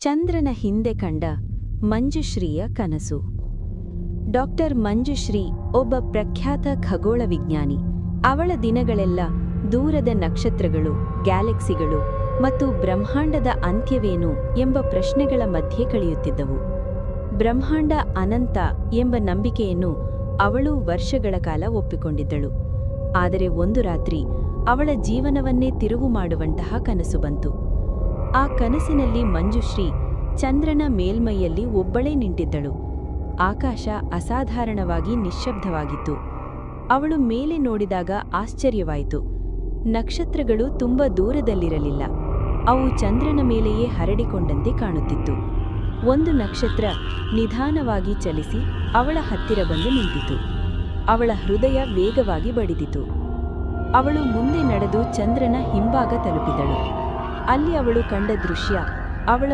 ಚಂದ್ರನ ಹಿಂದೆ ಕಂಡ ಮಂಜುಶ್ರೀಯ ಕನಸು. ಡಾಕ್ಟರ್ ಮಂಜುಶ್ರೀ ಒಬ್ಬ ಪ್ರಖ್ಯಾತ ಖಗೋಳ ವಿಜ್ಞಾನಿ. ಅವಳ ದಿನಗಳೆಲ್ಲ ದೂರದ ನಕ್ಷತ್ರಗಳು, ಗ್ಯಾಲಕ್ಸಿಗಳು ಮತ್ತು ಬ್ರಹ್ಮಾಂಡದ ಅಂತ್ಯವೇನು ಎಂಬ ಪ್ರಶ್ನೆಗಳ ಮಧ್ಯೆ ಕಳೆಯುತ್ತಿದ್ದವು. ಬ್ರಹ್ಮಾಂಡ ಅನಂತ ಎಂಬ ನಂಬಿಕೆಯನ್ನು ಅವಳು ವರ್ಷಗಳ ಕಾಲ ಒಪ್ಪಿಕೊಂಡಿದ್ದಳು. ಆದರೆ ಒಂದು ರಾತ್ರಿ ಅವಳ ಜೀವನವನ್ನೇ ತಿರುವು ಮಾಡುವಂತಹ ಕನಸು ಬಂತು. ಆ ಕನಸಿನಲ್ಲಿ ಮಂಜುಶ್ರೀ ಚಂದ್ರನ ಮೇಲ್ಮೈಯಲ್ಲಿ ಒಬ್ಬಳೇ ನಿಂತಿದ್ದಳು. ಆಕಾಶ ಅಸಾಧಾರಣವಾಗಿ ನಿಶ್ಶಬ್ದವಾಗಿತ್ತು. ಅವಳು ಮೇಲೆ ನೋಡಿದಾಗ ಆಶ್ಚರ್ಯವಾಯಿತು. ನಕ್ಷತ್ರಗಳು ತುಂಬ ದೂರದಲ್ಲಿರಲಿಲ್ಲ, ಅವು ಚಂದ್ರನ ಮೇಲೆಯೇ ಹರಡಿಕೊಂಡಂತೆ ಕಾಣುತ್ತಿತ್ತು. ಒಂದು ನಕ್ಷತ್ರ ನಿಧಾನವಾಗಿ ಚಲಿಸಿ ಅವಳ ಹತ್ತಿರ ಬಂದು ನಿಂತಿತು. ಅವಳ ಹೃದಯ ವೇಗವಾಗಿ ಬಡಿದಿತು. ಅವಳು ಮುಂದೆ ನಡೆದು ಚಂದ್ರನ ಹಿಂಭಾಗ ತಲುಪಿದಳು. ಅಲ್ಲಿ ಅವಳು ಕಂಡ ದೃಶ್ಯ ಅವಳ